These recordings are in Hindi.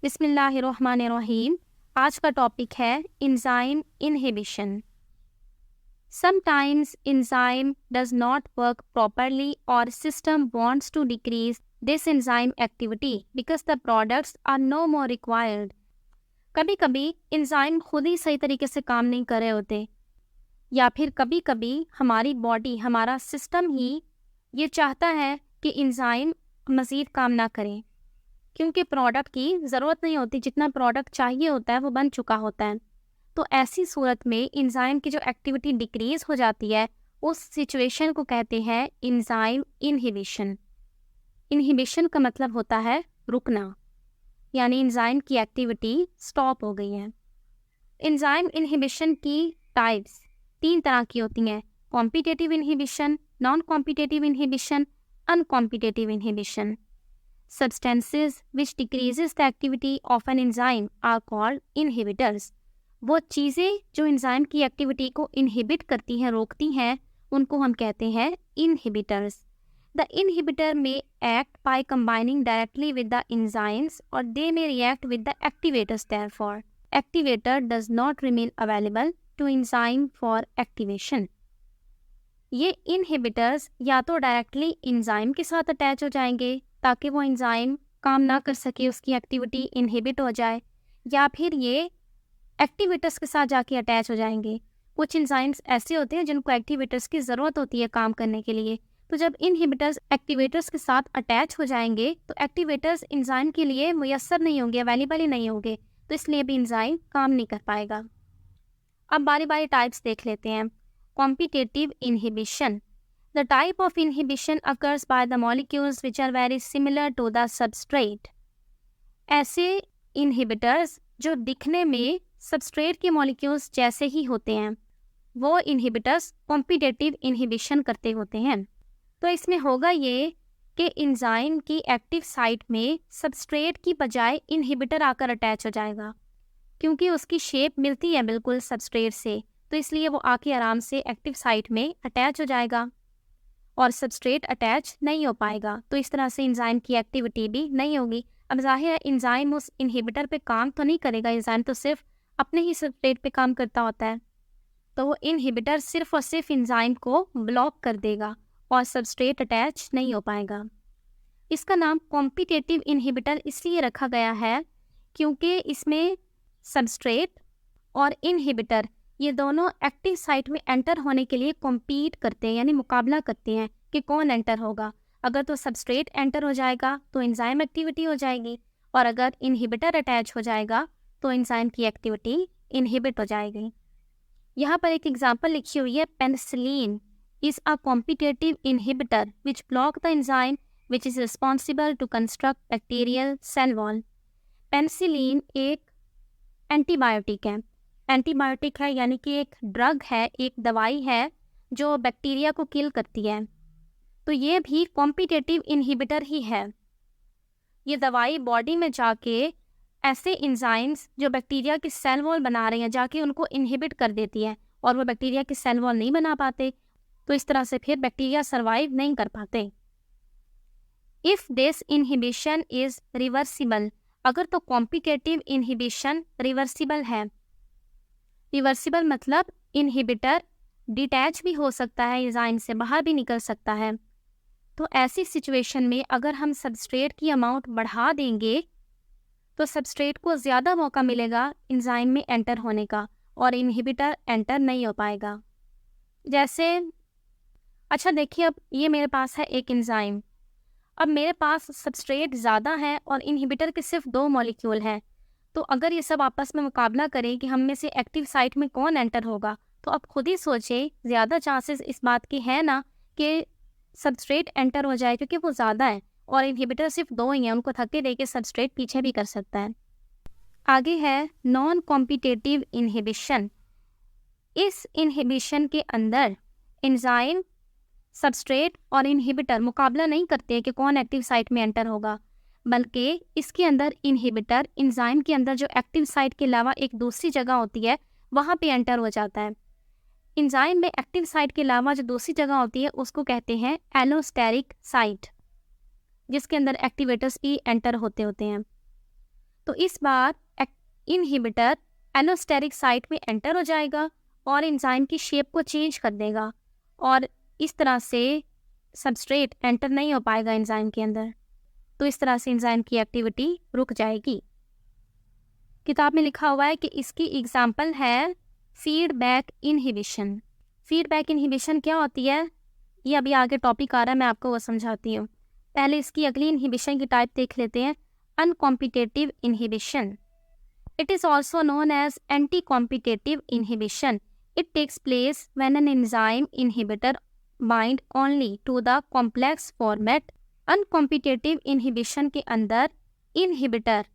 बिस्मिल्लाहिर्रहमानिर्रहीम। आज का टॉपिक है enzyme inhibition. Sometimes enzyme does not work properly or system wants to decrease this enzyme activity because the products are no more required. कभी कभी एंजाइम खुद ही सही तरीके से काम नहीं कर रहे होते, या फिर कभी कभी हमारी बॉडी, हमारा सिस्टम ही ये चाहता है कि एंजाइम मज़ीद काम ना करें, क्योंकि प्रोडक्ट की ज़रूरत नहीं होती, जितना प्रोडक्ट चाहिए होता है वो बन चुका होता है। तो ऐसी सूरत में एंजाइम की जो एक्टिविटी डिक्रीज़ हो जाती है, उस सिचुएशन को कहते हैं एंजाइम इनहिबिशन। इनहिबिशन का मतलब होता है रुकना, यानी एंजाइम की एक्टिविटी स्टॉप हो गई है। एंजाइम इनहिबिशन की टाइप्स 3 तरह की होती हैं: competitive inhibition, non competitive inhibition, uncompetitive inhibition. Substances which decreases the activity of an enzyme are called inhibitors. वो चीज़ें जो एंजाइम की एक्टिविटी को इनहिबिट करती हैं, रोकती हैं, उनको हम कहते हैं inhibitors. The inhibitor may act by combining directly with the enzymes or they may react with the activators. Therefore, activator does not remain available to enzyme for activation. ये इनहिबिटर्स या तो डायरेक्टली एंजाइम के साथ अटैच हो जाएंगे ताकि वो एंजाइम काम ना कर सके, उसकी एक्टिविटी इनहिबिट हो जाए, या फिर ये एक्टिवेटर्स के साथ जाके अटैच हो जाएंगे। कुछ एंजाइम्स ऐसे होते हैं जिनको एक्टिवेटर्स की ज़रूरत होती है काम करने के लिए, तो जब इनहिबिटर्स एक्टिवेटर्स के साथ अटैच हो जाएंगे तो एक्टिवेटर्स एंजाइम के लिए मुयस्सर नहीं होंगे, अवेलेबल ही नहीं होंगे, तो इसलिए भी एंजाइम काम नहीं कर पाएगा। अब बारी बारी टाइप्स देख लेते हैं। Competitive inhibition. The type of inhibition occurs by the molecules which are very similar to the substrate. ऐसे inhibitors जो दिखने में substrate के molecules जैसे ही होते हैं, वो inhibitors competitive inhibition करते होते हैं। तो इसमें होगा ये कि enzyme की एक्टिव साइट में substrate की बजाय inhibitor आकर अटैच हो जाएगा, क्योंकि उसकी शेप मिलती है बिल्कुल सबस्ट्रेट से, तो इसलिए वो आके आराम से एक्टिव साइट में अटैच हो जाएगा और सबस्ट्रेट अटैच नहीं हो पाएगा। तो इस तरह से एंजाइम की एक्टिविटी भी नहीं होगी। अब जाहिर है एंजाइम उस इनहिबिटर पे काम तो नहीं करेगा, एंजाइम तो सिर्फ अपने ही सबस्ट्रेट पे काम करता होता है, तो वो इनहिबिटर सिर्फ और सिर्फ एंजाइम को ब्लॉक कर देगा और सबस्ट्रेट अटैच नहीं हो पाएगा। इसका नाम कॉम्पिटेटिव इनहिबिटर इसलिए रखा गया है क्योंकि इसमें सबस्ट्रेट और इनहिबिटर ये दोनों एक्टिव साइट में एंटर होने के लिए कॉम्पीट करते हैं, यानी मुकाबला करते हैं कि कौन एंटर होगा। अगर तो सबस्ट्रेट एंटर हो जाएगा तो एंजाइम एक्टिविटी हो जाएगी, और अगर इनहिबिटर अटैच हो जाएगा तो एंजाइम की एक्टिविटी इनहिबिट हो जाएगी। यहाँ पर एक एग्जांपल लिखी हुई है, penicillin is a competitive inhibitor which block the enzyme which is responsible to construct bacterial cell wall. Penicillin एक एंटीबायोटिक है। एंटीबायोटिक है यानी कि एक ड्रग है, एक दवाई है जो बैक्टीरिया को किल करती है, तो ये भी कॉम्पिटेटिव इनहिबिटर ही है। ये दवाई बॉडी में जाके ऐसे एंजाइम्स जो बैक्टीरिया की सेल वॉल बना रहे हैं जाके उनको इनहिबिट कर देती है, और वो बैक्टीरिया की सेल वॉल नहीं बना पाते, तो इस तरह से फिर बैक्टीरिया सर्वाइव नहीं कर पाते। If this inhibition is reversible, अगर तो कॉम्पिटेटिव इनहिबिशन रिवर्सिबल है। रिवर्सिबल मतलब इनहिबिटर डिटैच भी हो सकता है, एंजाइम से बाहर भी निकल सकता है। तो ऐसी सिचुएशन में अगर हम सबस्ट्रेट की अमाउंट बढ़ा देंगे तो सबस्ट्रेट को ज़्यादा मौका मिलेगा एंजाइम में एंटर होने का, और इनहिबिटर एंटर नहीं हो पाएगा। जैसे अच्छा देखिए, अब ये मेरे पास है एक एंजाइम, अब मेरे पास सबस्ट्रेट ज़्यादा है और इनहिबिटर के सिर्फ 2 मॉलिक्यूल हैं, तो अगर ये सब आपस में मुकाबला करें कि हम में से एक्टिव साइट में कौन एंटर होगा, तो आप खुद ही सोचें, ज़्यादा चांसेस इस बात के हैं ना कि सबस्ट्रेट एंटर हो जाए, क्योंकि वो ज़्यादा है और इनहिबिटर सिर्फ 2 ही हैं, उनको धक्के दे के सबस्ट्रेट पीछे भी कर सकता है। आगे है नॉन कॉम्पिटेटिव इनहिबिशन। इस इनहिबिशन के अंदर एंजाइम, सबस्ट्रेट और इनहिबिटर मुकाबला नहीं करते कि कौन एक्टिव साइट में एंटर होगा, बल्कि इसके अंदर इनहिबिटर एंजाइम के अंदर जो एक्टिव साइट के अलावा एक दूसरी जगह होती है वहाँ पे एंटर हो जाता है। एंजाइम में एक्टिव साइट के अलावा जो दूसरी जगह होती है उसको कहते हैं एलोस्टेरिक साइट, जिसके अंदर एक्टिवेटर्स भी एंटर होते हैं। तो इस बार इनहिबिटर एलोस्टेरिक साइट में एंटर हो जाएगा और एंजाइम की शेप को चेंज कर देगा और इस तरह से सबस्ट्रेट एंटर नहीं हो पाएगा एंजाइम के अंदर। तो इस तरह से एंजाइम की एक्टिविटी रुक जाएगी। किताब में लिखा हुआ है कि इसकी एग्जाम्पल है फीडबैक इनहिबिशन। फीडबैक इनहिबिशन क्या होती है, ये अभी आगे टॉपिक आ रहा है, मैं आपको वो समझाती हूँ। पहले इसकी अगली इनहिबिशन की टाइप देख लेते हैं, uncompetitive inhibition. It is also known as anti competitive inhibition. It takes place when an enzyme inhibitor bind only to the complex formed. Uncompetitive inhibition के अंदर इनहिबिटर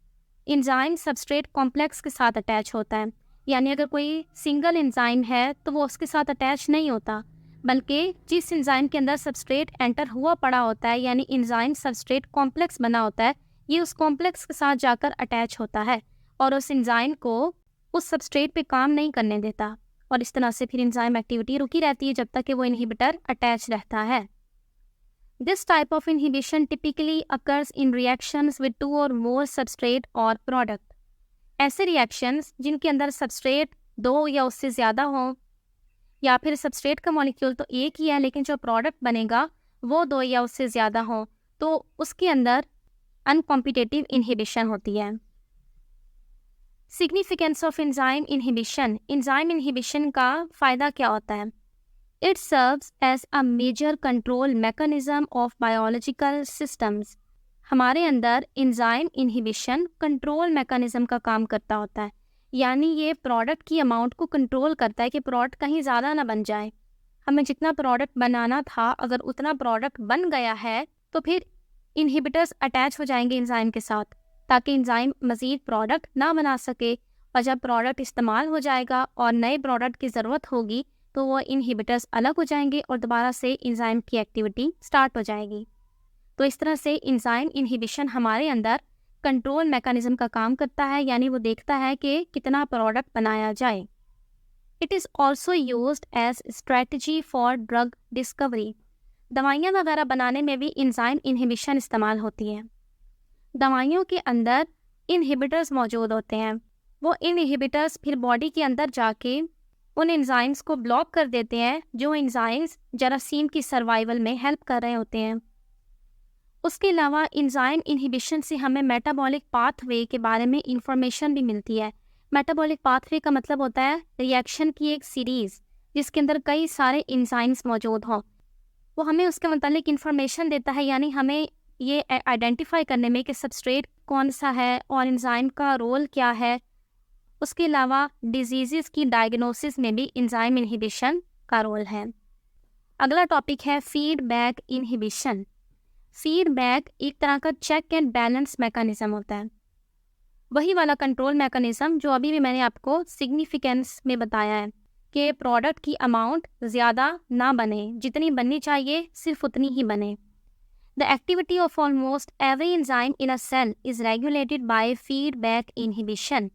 एंजाइम सबस्ट्रेट कॉम्प्लेक्स के साथ अटैच होता है, यानी अगर कोई सिंगल एंजाइम है तो वो उसके साथ अटैच नहीं होता, बल्कि जिस एंजाइम के अंदर सबस्ट्रेट एंटर हुआ पड़ा होता है, यानी एंजाइम सबस्ट्रेट कॉम्प्लेक्स बना होता है, ये उस कॉम्प्लेक्स के साथ जाकर अटैच होता है और उस एंजाइम को उस सबस्ट्रेट पे काम नहीं करने देता, और इस तरह से फिर एंजाइम एक्टिविटी रुकी रहती है जब तक कि वो इनहिबिटर अटैच रहता है। This type of inhibition typically occurs in reactions with two or more substrate or product. ऐसे रिएक्शंस जिनके अंदर सबस्ट्रेट दो या उससे ज़्यादा हो, या फिर सबस्ट्रेट का मॉलिक्यूल तो एक ही है लेकिन जो प्रोडक्ट बनेगा वो दो या उससे ज़्यादा हो, तो उसके अंदर अनकॉम्पिटेटिव इनहिबिशन होती है। Significance of enzyme inhibition. Enzyme inhibition का फ़ायदा क्या होता है? It serves as a major control mechanism of biological systems. हमारे अंदर एंजाइम इनहिबिशन कंट्रोल मैकेनिज्म का काम करता होता है, यानी ये प्रोडक्ट की अमाउंट को कंट्रोल करता है कि प्रोडक्ट कहीं ज़्यादा ना बन जाए। हमें जितना प्रोडक्ट बनाना था अगर उतना प्रोडक्ट बन गया है तो फिर इनहिबिटर्स अटैच हो जाएंगे एंजाइम के साथ, ताकि एंजाइम मज़ीद प्रोडक्ट ना बना सके, और जब प्रोडक्ट इस्तेमाल हो जाएगा और नए प्रोडक्ट की ज़रूरत होगी तो वो इनहिबिटर्स अलग हो जाएंगे और दोबारा से एंजाइम की एक्टिविटी स्टार्ट हो जाएगी। तो इस तरह से एंजाइम इनहिबिशन हमारे अंदर कंट्रोल मैकेनिज्म का काम करता है, यानी वो देखता है कि कितना प्रोडक्ट बनाया जाए। It is also used as strategy for drug discovery. दवाइयाँ वगैरह बनाने में भी एंजाइम इनहिबिशन इस्तेमाल होती है। दवाइयों के अंदर इनहिबिटर्स मौजूद होते हैं, वो इनहिबिटर्स फिर बॉडी के अंदर जाके उन एंजाइम्स को ब्लॉक कर देते हैं जो एंजाइम्स जरासीम की सर्वाइवल में हेल्प कर रहे होते हैं। उसके अलावा एंजाइम इनहिबिशन से हमें मेटाबॉलिक पाथवे के बारे में इंफॉर्मेशन भी मिलती है। मेटाबॉलिक पाथवे का मतलब होता है रिएक्शन की एक सीरीज़ जिसके अंदर कई सारे एंजाइम्स मौजूद हों। वो हमें उसके मुतालिक इंफॉर्मेशन देता है, यानी हमें ये आइडेंटिफाई करने में कि सबस्ट्रेट कौन सा है और एंजाइम का रोल क्या है। उसके अलावा डिजीज़ की डायग्नोसिस में भी एंजाइम इनहिबिशन का रोल है। अगला टॉपिक है फीडबैक इनहिबिशन। फीडबैक एक तरह का चेक एंड बैलेंस मैकेनिज्म होता है, वही वाला कंट्रोल मैकेनिज्म जो अभी भी मैंने आपको सिग्निफिकेंस में बताया है कि प्रोडक्ट की अमाउंट ज़्यादा ना बने, जितनी बननी चाहिए सिर्फ उतनी ही बने। The activity of almost every enzyme in a cell is regulated by feedback inhibition.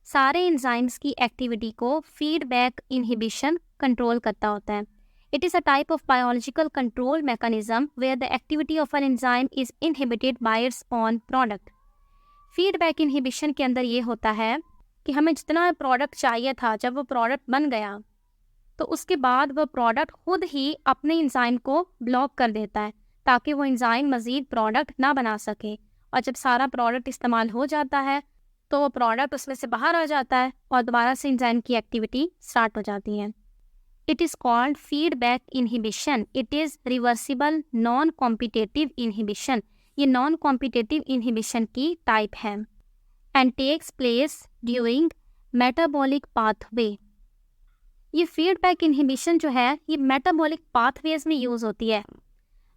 सारे एंजाइम्स की एक्टिविटी को फीडबैक इनहिबिशन कंट्रोल करता होता है। It is a type of biological control mechanism where the activity of an enzyme is inhibited by its own product. Feedback inhibition के अंदर ये होता है कि हमें जितना प्रोडक्ट चाहिए था, जब वो प्रोडक्ट बन गया तो उसके बाद वो प्रोडक्ट खुद ही अपने एंजाइम को ब्लॉक कर देता है ताकि वो एंजाइम मज़ीद प्रोडक्ट ना बना सके, और जब सारा प्रोडक्ट इस्तेमाल हो जाता है तो वो प्रोडक्ट उसमें से बाहर आ जाता है और दोबारा से एंजाइम की एक्टिविटी स्टार्ट हो जाती है। It is called feedback inhibition. It is reversible non competitive inhibition. ये नॉन कॉम्पिटेटिव इनहिबिशन की टाइप है and takes place during metabolic pathway. ये फीडबैक इनहिबिशन जो है ये मेटाबॉलिक पाथवेज में यूज़ होती है।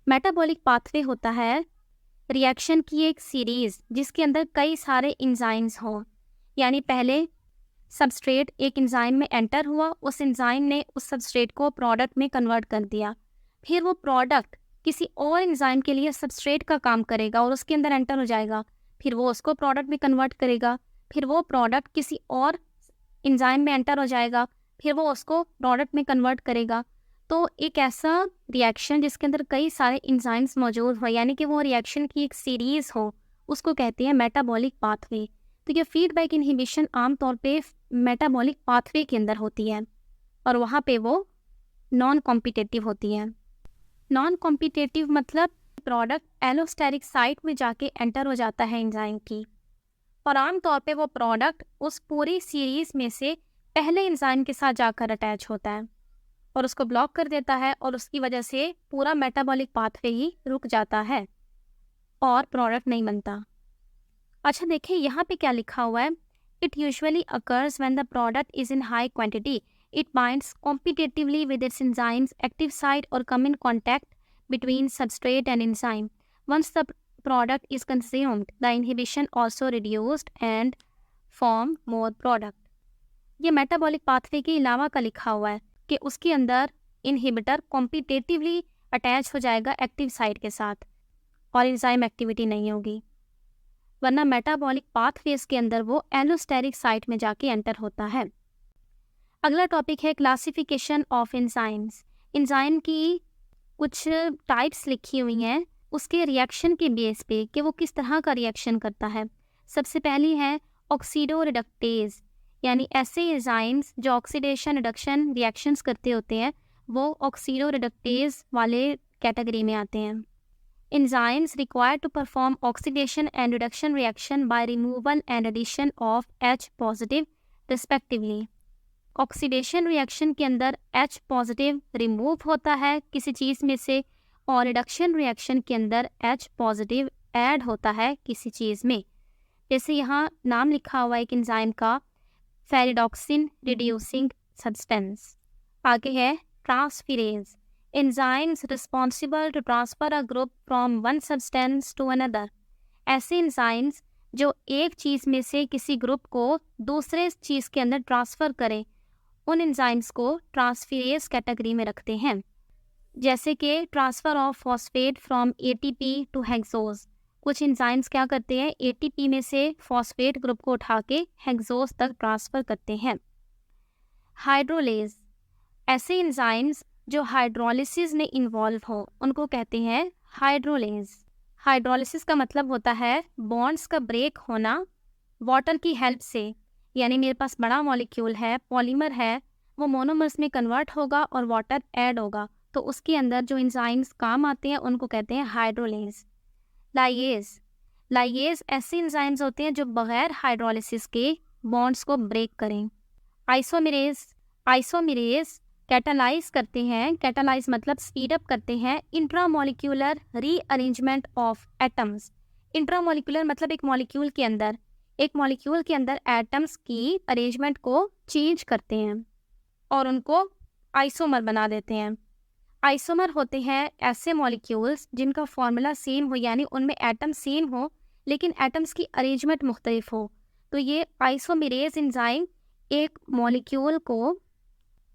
मेटाबॉलिक पाथवे होता है रिएक्शन की एक सीरीज़ जिसके अंदर कई सारे एंजाइम्स हों, यानी पहले सबस्ट्रेट एक एंजाइम में एंटर हुआ, उस एंजाइम ने उस सबस्ट्रेट को प्रोडक्ट में कन्वर्ट कर दिया, फिर वो प्रोडक्ट किसी और एंजाइम के लिए सबस्ट्रेट का काम करेगा और उसके अंदर एंटर हो जाएगा, फिर वो उसको प्रोडक्ट में कन्वर्ट करेगा, फिर वो प्रोडक्ट किसी और एंजाइम में एंटर हो जाएगा, फिर वो उसको प्रोडक्ट में कन्वर्ट करेगा। तो एक ऐसा रिएक्शन जिसके अंदर कई सारे एंजाइम्स मौजूद हो, यानी कि वो रिएक्शन की एक सीरीज़ हो, उसको कहते हैं मेटाबॉलिक पाथवे। तो ये फीडबैक इनहिबिशन आमतौर पे मेटाबॉलिक पाथवे के अंदर होती है और वहाँ पे वो नॉन कॉम्पिटेटिव होती है। नॉन कॉम्पिटेटिव मतलब प्रोडक्ट एलोस्टेरिक साइट में जाके एंटर हो जाता है एंजाइम की, और आमतौर पे वो प्रोडक्ट उस पूरी सीरीज में से पहले एंजाइम के साथ जाकर अटैच होता है और उसको ब्लॉक कर देता है, और उसकी वजह से पूरा मेटाबॉलिक पाथवे ही रुक जाता है और प्रोडक्ट नहीं बनता। अच्छा देखिए यहाँ पे क्या लिखा हुआ है, it usually occurs when the product is in high quantity, it binds competitively with its enzymes active site और come in contact between substrate and enzyme. Once the product is consumed, the inhibition also reduced and form more product. ये मेटाबॉलिक पाथवे के अलावा का लिखा हुआ है कि उसके अंदर इनहिबिटर कॉम्पिटेटिवली अटैच हो जाएगा एक्टिव साइट के साथ और एंजाइम एक्टिविटी नहीं होगी, वरना मेटाबॉलिक पाथवेज के अंदर वो एलोस्टेरिक साइट में जाके एंटर होता है। अगला टॉपिक है क्लासिफिकेशन ऑफ एंजाइम्स। एंजाइम की कुछ टाइप्स लिखी हुई हैं उसके रिएक्शन के बेस पे कि वो किस तरह का रिएक्शन करता है। सबसे पहली है ऑक्सीडो रिडक्टेज, यानी ऐसे एंजाइम्स जो ऑक्सीडेशन रिडक्शन रिएक्शंस करते होते हैं वो ऑक्सीडो रिडक्टेज वाले कैटेगरी में आते हैं। Enzymes required to perform oxidation and reduction reaction by removal and addition of H positive respectively. Oxidation reaction के अंदर H पॉजिटिव रिमूव होता है किसी चीज़ में से, और रिडक्शन रिएक्शन के अंदर H पॉजिटिव ऐड होता है किसी चीज़ में। जैसे यहाँ नाम लिखा हुआ है एक एंजाइम का, फेरिडॉक्सिन रिड्यूसिंग सब्सटेंस। आगे है transferase, enzymes responsible to transfer a group from one substance to another. ऐसे एंजाइम्स जो एक चीज़ में से किसी ग्रुप को दूसरे चीज़ के अंदर ट्रांसफ़र करें, उन एंजाइम्स को ट्रांसफेरेज कैटेगरी में रखते हैं। जैसे कि transfer of phosphate from ATP to hexose. कुछ एंजाइम्स क्या करते हैं, ATP में से फॉस्फेट ग्रुप को उठा के हेक्सोज तक ट्रांसफ़र करते हैं। हाइड्रोलेज, ऐसे एंजाइम्स जो हाइड्रोलिसिस में इन्वॉल्व हो उनको कहते हैं हाइड्रोलेज। हाइड्रोलिसिस का मतलब होता है बॉन्ड्स का ब्रेक होना वाटर की हेल्प से, यानी मेरे पास बड़ा मॉलिक्यूल है, पॉलीमर है, वो मोनोमर्स में कन्वर्ट होगा और वाटर ऐड होगा, तो उसके अंदर जो एंजाइम्स काम आते हैं उनको कहते हैं हाइड्रोलेज। लाइगेज, लाइगेज ऐसे एंजाइम्स होते हैं जो बगैर हाइड्रोलिसिस के बॉन्ड्स को ब्रेक करें। आइसोमेरेज, आइसोमेरेज कैटालाइज करते हैं, कैटालाइज मतलब स्पीड अप करते हैं intramolecular rearrangement of atoms. Intramolecular मतलब एक मॉलिक्यूल के अंदर एटम्स की अरेंजमेंट को चेंज करते हैं और उनको आइसोमर बना देते हैं। आइसोमर होते हैं ऐसे मॉलिक्यूल्स जिनका फॉर्मूला सेम हो, यानी उनमें एटम सेम हो लेकिन एटम्स की अरेंजमेंट मुख्तलिफ हो। तो ये आइसोमेरेज एंजाइम एक मॉलिक्यूल को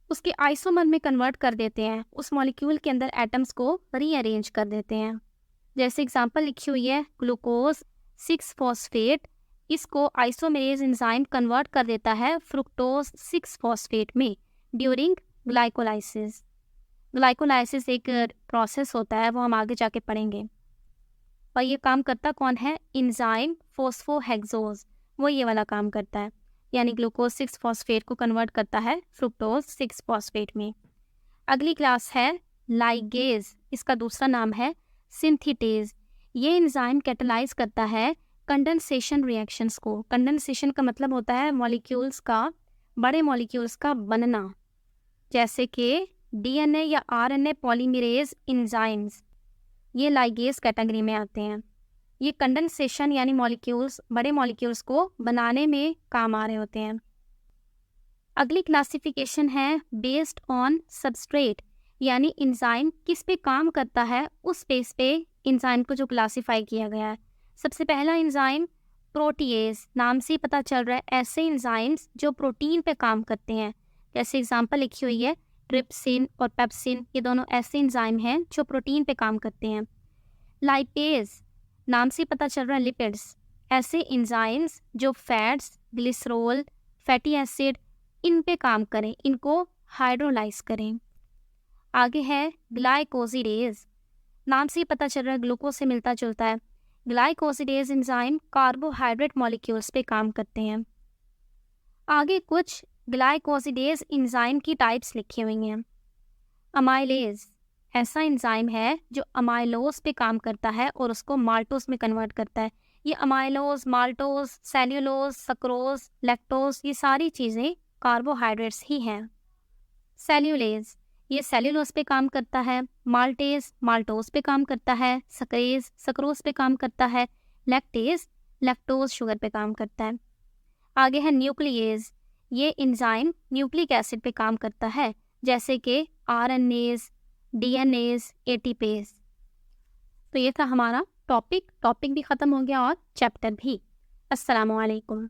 उसके आइसोमर में कन्वर्ट कर देते हैं, उस मॉलिक्यूल के अंदर एटम्स को रीअरेंज कर देते हैं। जैसे एग्जांपल लिखी हुई है ग्लूकोज 6 फॉस्फेट, इसको आइसोमेरेज एंजाइम कन्वर्ट कर देता है फ्रुक्टोज 6 फॉस्फेट में ड्यूरिंग ग्लाइकोलाइसिस। ग्लाइकोलाइसिस एक प्रोसेस होता है, वो हम आगे जाके पढ़ेंगे। और ये काम करता कौन है, एंजाइम फोस्फोहेक्सोज, वो ये वाला काम करता है, यानी ग्लूकोज 6 फॉस्फेट को कन्वर्ट करता है फ्रुक्टोज 6 फॉस्फेट में। अगली क्लास है लाइगेज, इसका दूसरा नाम है सिंथेटेज। ये एंजाइम कैटालाइज करता है कंडेंसेशन रिएक्शंस को। कंडेंसेशन का मतलब होता है मॉलिक्यूल्स का, बड़े मॉलिक्यूल्स का बनना, जैसे कि DNA या RNA पॉलीमरेज एंजाइम्स, ये लाइगेज कैटेगरी में आते हैं। ये कंडेंसेशन यानी मॉलिक्यूल्स, बड़े मॉलिक्यूल्स को बनाने में काम आ रहे होते हैं। अगली क्लासिफिकेशन है बेस्ड ऑन सबस्ट्रेट, यानी एंजाइम किस पे काम करता है उस बेस पे एंजाइम को जो क्लासिफाई किया गया है। सबसे पहला एंजाइम प्रोटीएज, नाम से ही पता चल रहा है ऐसे एंजाइम्स जो प्रोटीन पे काम करते हैं। जैसे एग्जांपल लिखी हुई है ट्रिप्सिन और पेप्सिन, ये दोनों ऐसे एंजाइम हैं जो प्रोटीन पे काम करते हैं। लाइपेज, नाम से पता चल रहा है लिपिड्स, ऐसे एंजाइम्स जो fats, glycerol, fatty acid in पे काम करें, इनको हाइड्रोलाइज करें। आगे है ग्लाइकोजिडेज, नाम से ही पता चल रहा है ग्लूकोज से मिलता जुलता है, ग्लाइकोसिडेज एंजाइम कार्बोहाइड्रेट मॉलिक्यूल्स पे काम करते हैं। आगे कुछ ग्लाइकोसिडेज एंजाइम की टाइप्स लिखी हुई हैं। अमाइलेज ऐसा एंजाइम है जो अमाइलोज पे काम करता है और उसको माल्टोज में कन्वर्ट करता है। ये amylose, maltose, cellulose, sucrose, lactose ये सारी चीज़ें कार्बोहाइड्रेट्स ही हैं। सेल्यूलेज ये सेल्यूलोज पे काम करता है, माल्टेज माल्टोज पे काम करता है, सक्रेज सक्रोज पे काम करता है, लैक्टेज लैक्टोज शुगर पे काम करता है। आगे है न्यूक्लिएज, ये एंजाइम न्यूक्लिक एसिड पे काम करता है जैसे कि आरएनएज, डीएनएज, एटीपेज। तो ये था हमारा टॉपिक भी ख़त्म हो गया और चैप्टर भी। अस्सलामुअलैकुम।